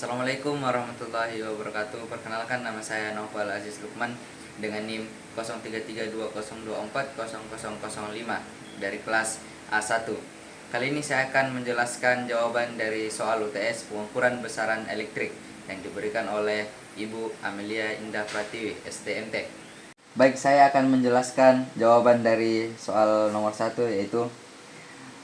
Assalamualaikum warahmatullahi wabarakatuh. Perkenalkan, nama saya Naufal Aziz Lukman dengan NIM 033202400005 dari kelas A1. Kali ini saya akan menjelaskan jawaban dari soal UTS pengukuran besaran elektrik yang diberikan oleh Ibu Amelia Indah Pratiwi, STMT. Baik, saya akan menjelaskan jawaban dari soal nomor 1, yaitu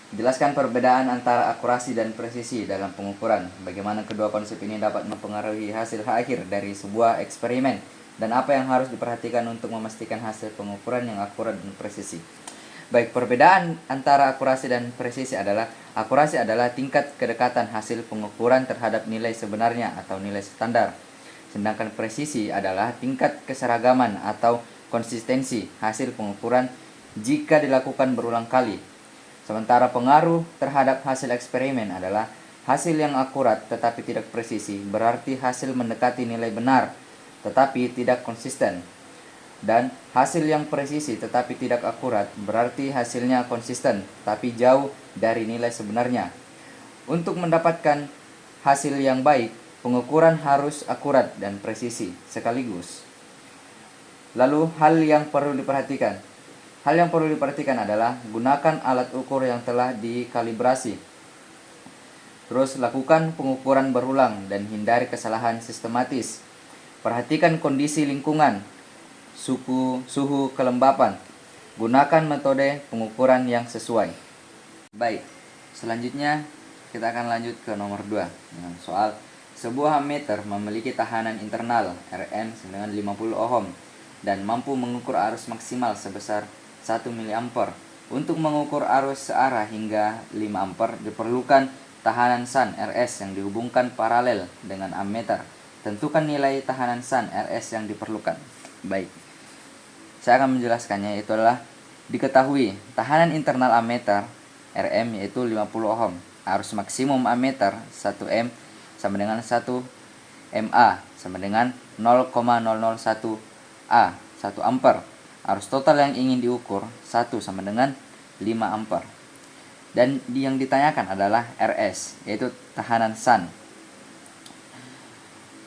jelaskan perbedaan antara akurasi dan presisi dalam pengukuran. Bagaimana kedua konsep ini dapat mempengaruhi hasil akhir dari sebuah eksperimen, dan apa yang harus diperhatikan untuk memastikan hasil pengukuran yang akurat dan presisi. Baik, perbedaan antara akurasi dan presisi adalah akurasi adalah tingkat kedekatan hasil pengukuran terhadap nilai sebenarnya atau nilai standar. Sedangkan presisi adalah tingkat keseragaman atau konsistensi hasil pengukuran jika dilakukan berulang kali. Sementara pengaruh terhadap hasil eksperimen adalah hasil yang akurat tetapi tidak presisi, berarti hasil mendekati nilai benar tetapi tidak konsisten. Dan hasil yang presisi tetapi tidak akurat, berarti hasilnya konsisten tapi jauh dari nilai sebenarnya. Untuk mendapatkan hasil yang baik, pengukuran harus akurat dan presisi sekaligus. Lalu hal yang perlu diperhatikan adalah gunakan alat ukur yang telah dikalibrasi. Terus lakukan pengukuran berulang dan hindari kesalahan sistematis. Perhatikan kondisi lingkungan, suhu kelembapan. Gunakan metode pengukuran yang sesuai. Baik, selanjutnya kita akan lanjut ke nomor 2 dengan soal sebuah ammeter memiliki tahanan internal Rm dengan 50 ohm dan mampu mengukur arus maksimal sebesar 1 mA. Untuk mengukur arus searah hingga 5 ampere diperlukan tahanan shunt Rs yang dihubungkan paralel dengan ammeter. Tentukan nilai tahanan shunt Rs yang diperlukan. Baik, saya akan menjelaskannya. Itu adalah diketahui tahanan internal ammeter Rm yaitu 50 ohm. Arus maksimum ammeter 1 M sama dengan 1 MA sama dengan 0,001 A, 1 ampere. Arus total yang ingin diukur 1 sama dengan 5 ampere. Dan yang ditanyakan adalah Rs, yaitu tahanan shunt.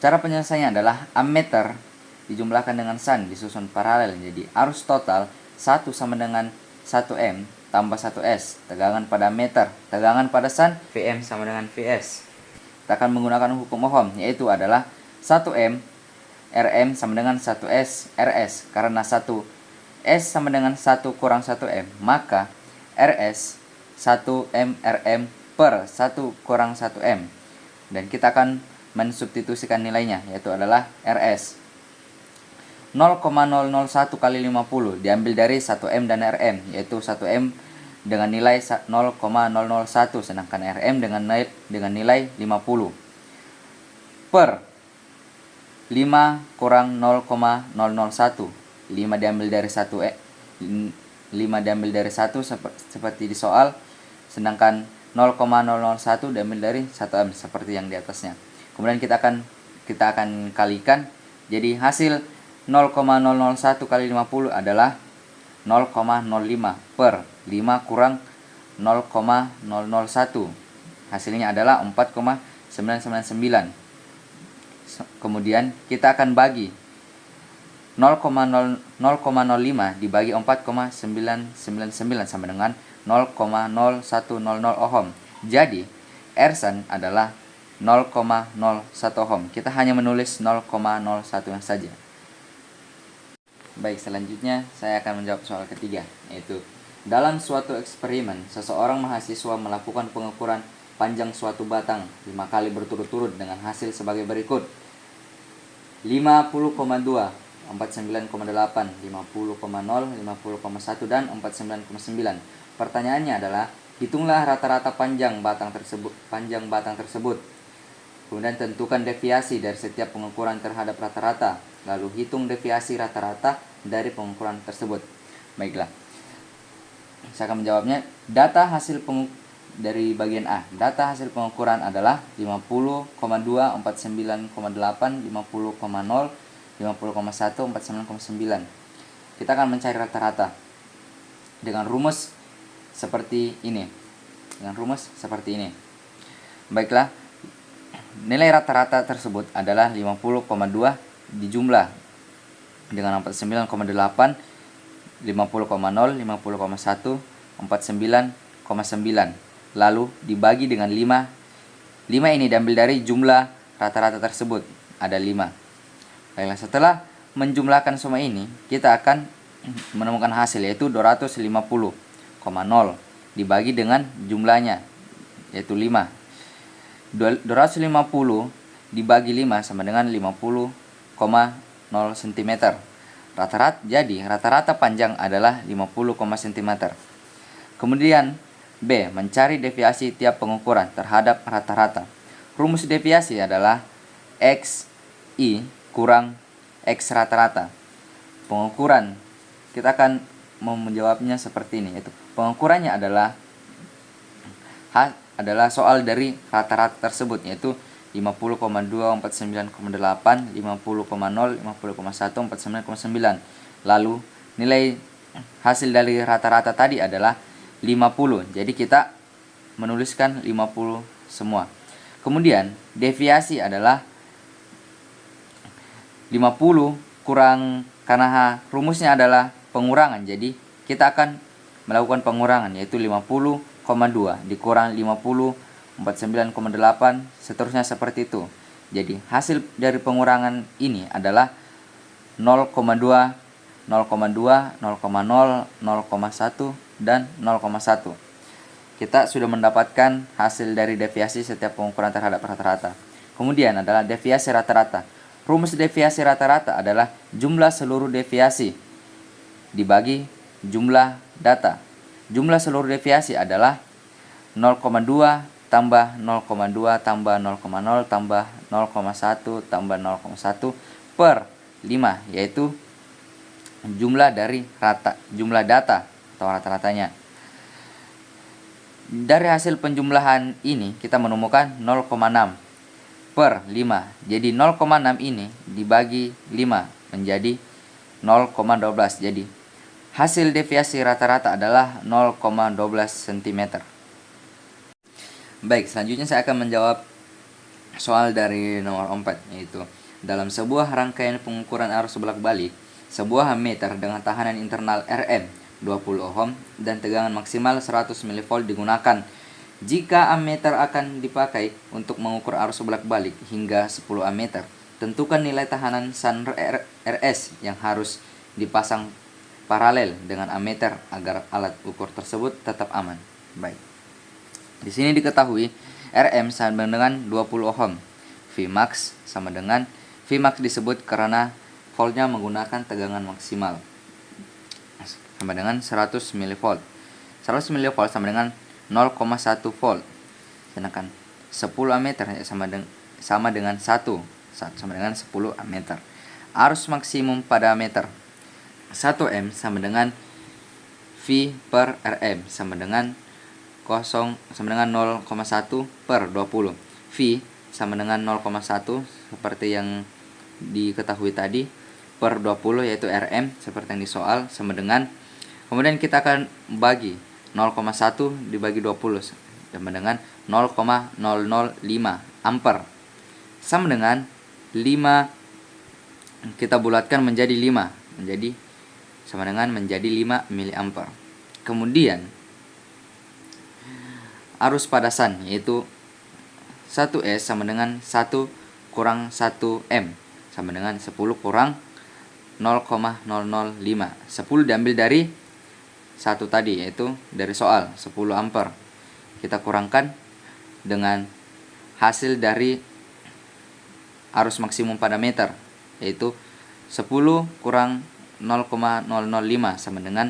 Cara penyelesaiannya adalah ammeter dijumlahkan dengan shunt disusun paralel. Jadi arus total 1 sama dengan 1 M tambah 1 S. Tegangan pada ammeter, tegangan pada shunt Vm sama dengan Vs. Kita akan menggunakan hukum Ohm, yaitu adalah 1 M Rm sama dengan 1 S Rs. Karena 1 S sama dengan 1 kurang 1 M, maka Rs 1 M Rm per 1 kurang 1 M. Dan kita akan mensubstitusikan nilainya, yaitu adalah Rs 0,001 kali 50 diambil dari 1 M dan Rm, yaitu 1 M dengan nilai 0,001 sedangkan Rm dengan nilai 50 per 5 kurang 0,001. 5 diambil dari 1 seperti di soal, sedangkan 0,001 diambil dari 1 M seperti yang di atasnya. Kemudian kita akan kalikan. Jadi hasil 0,001 kali 50 adalah 0,05 per 5 kurang 0,001. Hasilnya adalah 4,999. Kemudian kita akan bagi 0,05 dibagi 4,999 sama dengan 0,0100 ohm. Jadi R shunt adalah 0,01 ohm. Kita hanya menulis 0,01 saja. Baik, selanjutnya saya akan menjawab soal ketiga, yaitu dalam suatu eksperimen seseorang mahasiswa melakukan pengukuran panjang suatu batang 5 kali berturut-turut dengan hasil sebagai berikut: 50,2, 49,8, 50,0, 50,1 dan 49,9. Pertanyaannya adalah hitunglah rata-rata panjang batang tersebut. Kemudian tentukan deviasi dari setiap pengukuran terhadap rata-rata. Lalu hitung deviasi rata-rata dari pengukuran tersebut. Baiklah, saya akan menjawabnya. Dari bagian A, data hasil pengukuran adalah 50,2, 49,8, 50,0, 50,1, 49,9. Kita akan mencari rata-rata dengan rumus seperti ini. Baiklah, Nilai rata-rata tersebut adalah 50,2 dijumlah dengan 49,8, 50,0, 50,1, 49,9. Lalu dibagi dengan 5. 5 ini diambil dari jumlah rata-rata tersebut, ada 5. Baiklah, setelah menjumlahkan semua ini, kita akan menemukan hasil, yaitu 250,0 dibagi dengan jumlahnya, yaitu 5. 250 dibagi 5 sama dengan 50,0 cm. Rata-rata panjang adalah 50, cm. Kemudian B. Mencari deviasi tiap pengukuran terhadap rata-rata. Rumus deviasi adalah XI kurang X rata-rata. Pengukuran, kita akan menjawabnya seperti ini, yaitu pengukurannya adalah soal dari rata-rata tersebut, yaitu 50,2, 49,8, 50,0, 50,1, 49,9. Lalu nilai hasil dari rata-rata tadi adalah 50. Jadi kita menuliskan 50 semua. Kemudian deviasi adalah 50 kurang, karena rumusnya adalah pengurangan. Jadi kita akan melakukan pengurangan, yaitu 50,2 dikurang 50, 49,8, seterusnya seperti itu. Jadi hasil dari pengurangan ini adalah 0,2, 0,2, 0,0, 0,1, dan 0,1. Kita sudah mendapatkan hasil dari deviasi setiap pengukuran terhadap rata-rata. Kemudian adalah deviasi rata-rata. Rumus deviasi rata-rata adalah jumlah seluruh deviasi dibagi jumlah data. Jumlah seluruh deviasi adalah 0,2 tambah 0,2 tambah 0,0 tambah 0,1 tambah 0,1 per 5, yaitu jumlah data atau rata-ratanya. Dari hasil penjumlahan ini kita menemukan 0,6 per 5. Jadi 0,6 ini dibagi 5 menjadi 0,12. Jadi hasil deviasi rata-rata adalah 0,12 cm. Baik, selanjutnya saya akan menjawab soal dari nomor 4, yaitu dalam sebuah rangkaian pengukuran arus bolak-balik, sebuah ammeter dengan tahanan internal Rm 20 ohm dan tegangan maksimal 100 mV digunakan. Jika ammeter akan dipakai untuk mengukur arus bolak-balik hingga 10 ammeter, tentukan nilai tahanan SAN RS yang harus dipasang paralel dengan ammeter agar alat ukur tersebut tetap aman. Baik. Di sini diketahui Rm sama dengan 20 ohm. Vmax sama dengan Vmax disebut karena voltnya menggunakan tegangan maksimal sama dengan 100 mV. 100 mV sama dengan 0,1 volt. Sedangkan 10 ammeter sama dengan 1 sama dengan 10 ammeter. Arus maksimum pada ammeter 1 M sama dengan V per Rm sama dengan 0,1 per 20. V sama dengan 0,1 seperti yang diketahui tadi per 20, yaitu Rm seperti yang di soal, sama dengan, kemudian kita akan bagi 0,1 dibagi 20 sama dengan 0,005 ampere, sama dengan 5 kita bulatkan menjadi 5 menjadi 5 miliampere. Kemudian arus padasan, yaitu 1S sama dengan 1 kurang 1M sama dengan 10 kurang 0,005. 10 diambil dari 1 tadi, yaitu dari soal 10 ampere. Kita kurangkan dengan hasil dari arus maksimum pada meter, yaitu 10 kurang 0,005 sama dengan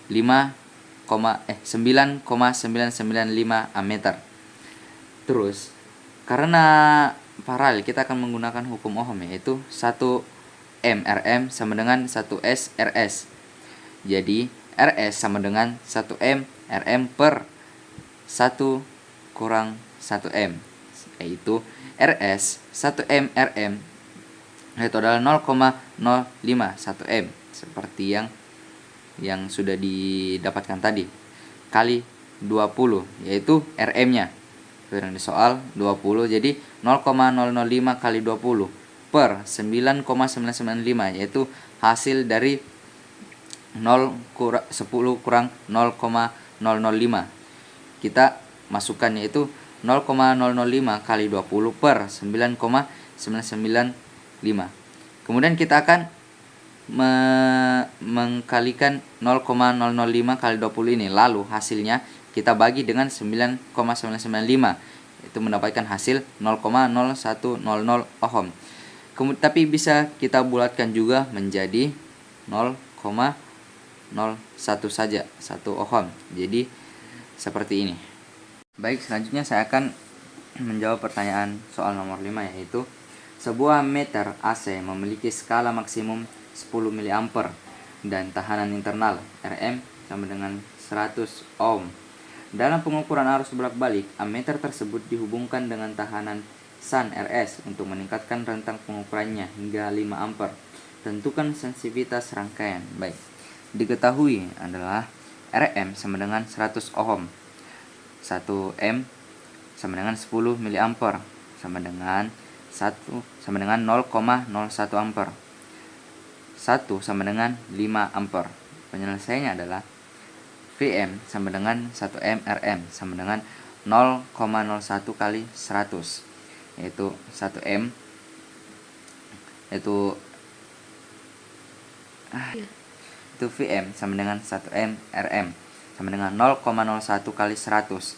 9,995 ammeter. Terus karena paralel kita akan menggunakan hukum Ohm, yaitu 1 M Rm sama dengan 1 S Rs. Jadi Rs sama dengan 1 M Rm per 1 kurang 1 M, yaitu Rs 1 M Rm itu adalah 0,051 M, seperti yang sudah didapatkan tadi, kali 20, yaitu Rm nya seperti yang di soal 20. Jadi 0,005 kali 20 per 9,995, yaitu hasil dari 10 kurang 0,005. Kita masukkan, yaitu 0,005 kali 20 per 9,995. Kemudian kita akan mengkalikan 0,005 kali 20 ini. Lalu hasilnya kita bagi dengan 9,995. Itu mendapatkan hasil 0,0100 ohm. Tapi bisa kita bulatkan juga menjadi 0,01 saja, 1 ohm. Jadi seperti ini. Baik, selanjutnya saya akan menjawab pertanyaan soal nomor 5, yaitu sebuah meter AC memiliki skala maksimum 10 mA dan tahanan internal Rm sama dengan 100 ohm. Dalam pengukuran arus bolak-balik, ammeter tersebut dihubungkan dengan tahanan SAN RS untuk meningkatkan rentang pengukurannya hingga 5 ampere. Tentukan sensitivitas rangkaian. Baik, diketahui adalah Rm sama dengan 100 ohm. 1 M sama dengan 10 mA sama dengan 0,01 ampere. 1 sama dengan 5 ampere. Penyelesaiannya adalah Vm sama dengan 1 M Rm sama dengan 0,01 kali 100, yaitu 1 M itu Vm sama dengan 1 M Rm sama dengan 0,01 kali 100.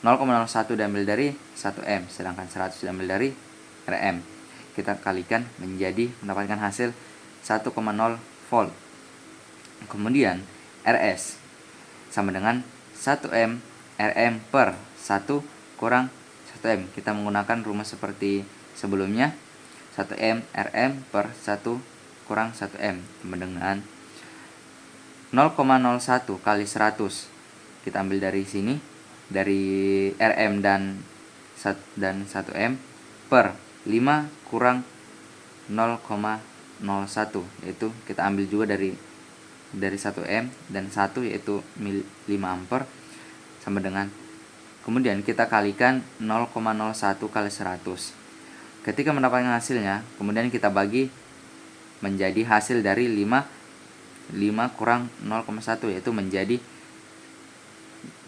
0,01 diambil dari 1 M, sedangkan 100 diambil dari Rm. Kita kalikan menjadi mendapatkan hasil 1,0 volt. Kemudian Rs sama dengan 1 M Rm per 1 kurang 1 M. Kita menggunakan rumus seperti sebelumnya. 1 M Rm per 1 kurang 1 M sama dengan 0,01 kali 100. Kita ambil dari sini, dari Rm dan 1 M per 5 kurang 0,01, yaitu kita ambil juga dari 1 M dan 1, yaitu 5 ampere sama dengan, kemudian kita kalikan 0,01 kali 100. Ketika mendapatkan hasilnya, kemudian kita bagi menjadi hasil dari 5 kurang 0,1, yaitu menjadi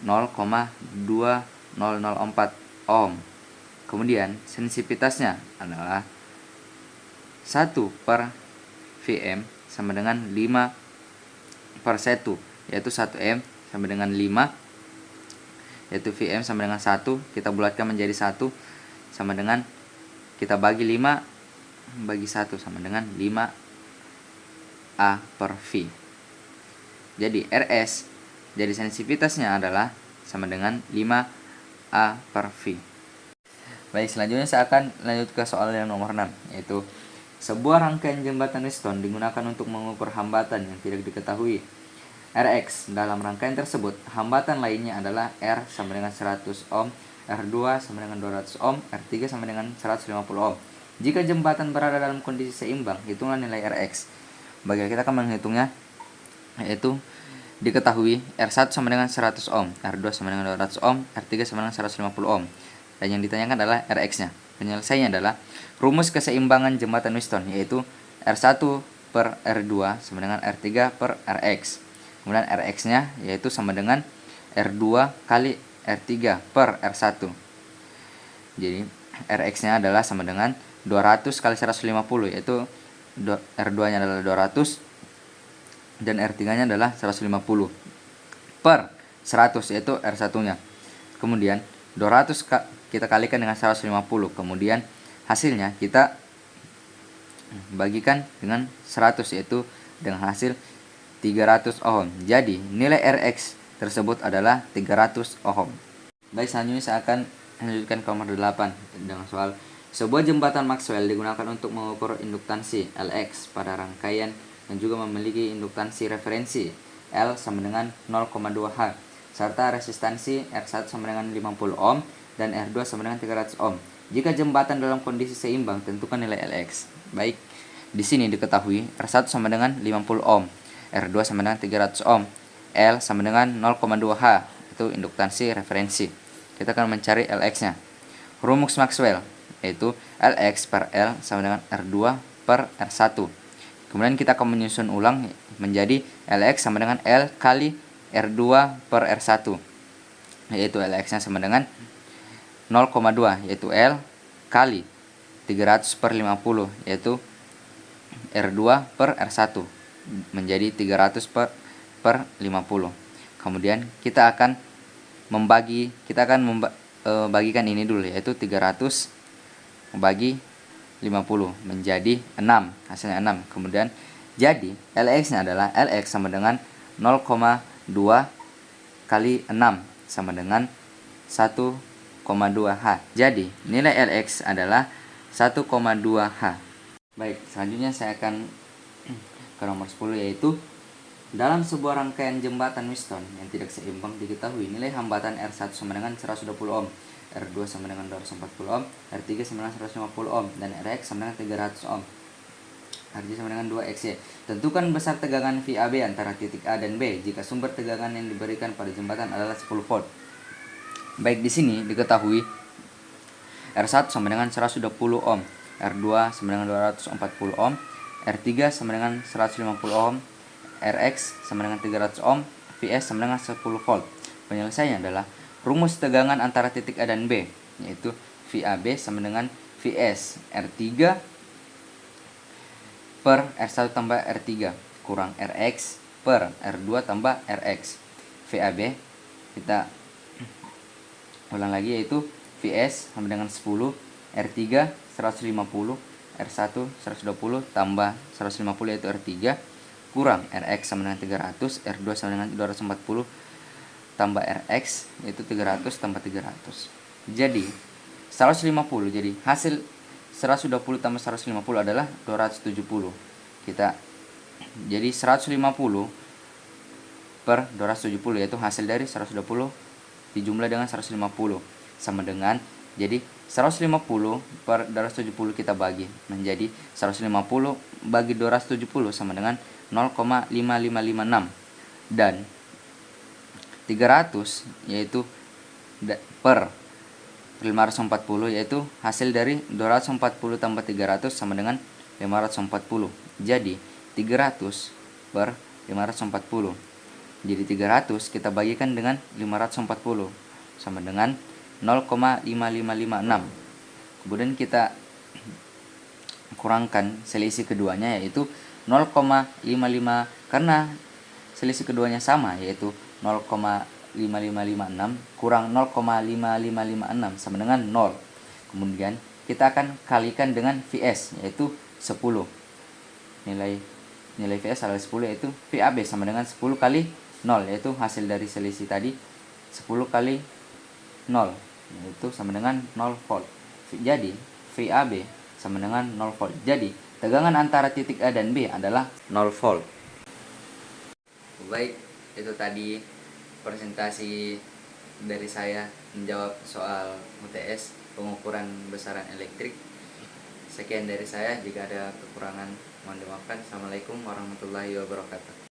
0,2004 ohm. Kemudian sensitivitasnya adalah 1 per Vm sama dengan 5 per 1, yaitu 1 M sama dengan 5, yaitu Vm sama dengan 1. Kita bulatkan menjadi 1 sama dengan, kita bagi 5 bagi 1 sama dengan 5 A per V. Jadi Rs, jadi sensitivitasnya adalah sama dengan 5 A per V. Baik, selanjutnya saya akan lanjut ke soal yang nomor 6, yaitu sebuah rangkaian jembatan Weston digunakan untuk mengukur hambatan yang tidak diketahui Rx. Dalam rangkaian tersebut, hambatan lainnya adalah R sama dengan 100 ohm, R2 sama dengan 200 ohm, R3 sama dengan 150 ohm. Jika jembatan berada dalam kondisi seimbang, hitunglah nilai Rx. Bagi kita akan menghitungnya, yaitu diketahui R1 sama dengan 100 ohm, R2 sama dengan 200 ohm, R3 sama dengan 150 ohm. Dan yang ditanyakan adalah Rx-nya. Penyelesaiannya adalah rumus keseimbangan jembatan Weston, yaitu R1 per R2 sama dengan R3 per Rx. Kemudian Rx-nya yaitu sama dengan R2 kali R3 per R1. Jadi Rx-nya adalah sama dengan 200 kali 150, yaitu R2-nya adalah 200 dan R3-nya adalah 150 per 100, yaitu R1-nya. Kemudian 200 kita kalikan dengan 150, kemudian hasilnya kita bagikan dengan 100, yaitu dengan hasil 300 ohm. Jadi nilai Rx tersebut adalah 300 ohm. Baik, selanjutnya saya akan lanjutkan ke nomor 8 dengan soal sebuah jembatan Maxwell digunakan untuk mengukur induktansi Lx pada rangkaian yang juga memiliki induktansi referensi L sama dengan 0,2 H serta resistansi R1 sama dengan 50 ohm dan R2 sama dengan 300 ohm. Jika jembatan dalam kondisi seimbang, tentukan nilai Lx. Baik, di sini diketahui R1 sama dengan 50 ohm, R2 sama dengan 300 ohm, L sama dengan 0,2 H, itu induktansi referensi. kita akan mencari Lx-nya. Rumus Maxwell yaitu Lx per L sama dengan R2 per R1. Kemudian kita akan menyusun ulang menjadi Lx sama dengan L kali R2 per R1, yaitu Lx-nya sama dengan 0,2, yaitu L kali 300 per 50, yaitu R2 per R1, menjadi 300 per 50. Kemudian kita akan bagikan ini dulu, yaitu 300 bagi 50 menjadi 6, hasilnya 6. Kemudian jadi Lx-nya adalah Lx sama dengan 0,2 kali 6 sama dengan 1,2H. Jadi nilai Lx adalah 1,2H. Baik, selanjutnya saya akan ke nomor 10, yaitu dalam sebuah rangkaian jembatan Wheatstone yang tidak seimbang diketahui nilai hambatan R1 sama dengan 120 ohm, R2 sama dengan 240 ohm, R3 sama dengan 150 ohm, dan Rx sama dengan 300 ohm. Rj sama dengan 2XY. Tentukan besar tegangan VAB antara titik A dan B jika sumber tegangan yang diberikan pada jembatan adalah 10 volt. Baik, di sini diketahui R1 sama dengan 120 ohm, R2 sama dengan 240 ohm, R3 sama dengan 150 ohm, Rx sama dengan 300 ohm, Vs sama dengan 10 volt. Penyelesaiannya adalah rumus tegangan antara titik A dan B, yaitu VAB sama dengan Vs R3 per R1 tambah R3 kurang Rx per R2 tambah Rx. VAB kita ulang lagi, yaitu Vs sama dengan 10, R3 150, R1 120 tambah 150 yaitu R3 kurang Rx sama dengan 300, R2 sama dengan 240 tambah Rx yaitu 300 tambah 300. Jadi 150, jadi hasil 120 tambah 150 adalah 270. Jadi 150 per 270 yaitu hasil dari 120 dijumlah dengan 150 sama dengan, jadi 150 per 270 kita bagi menjadi 150 bagi 270 sama dengan 0,5556, dan 300 yaitu per 540 yaitu hasil dari 240 tambah 300 sama dengan 540. Jadi 300 per 540. Jadi 300 kita bagikan dengan 540 sama dengan 0,5556. Kemudian kita kurangkan selisih keduanya, yaitu 0,55, karena selisih keduanya sama, yaitu 0,5556 kurang 0,5556 sama dengan 0. Kemudian kita akan kalikan dengan Vs, yaitu 10. Nilai Vs adalah 10, yaitu VAB sama dengan 10 kali 0, yaitu hasil dari selisih tadi 10 kali 0, yaitu sama dengan 0 volt. Jadi VAB sama dengan 0 volt. Jadi tegangan antara titik A dan B adalah 0 volt. Baik, itu tadi presentasi dari saya menjawab soal UTS pengukuran besaran elektrik. Sekian dari saya, jika ada kekurangan mohon dimaafkan. Assalamualaikum warahmatullahi wabarakatuh.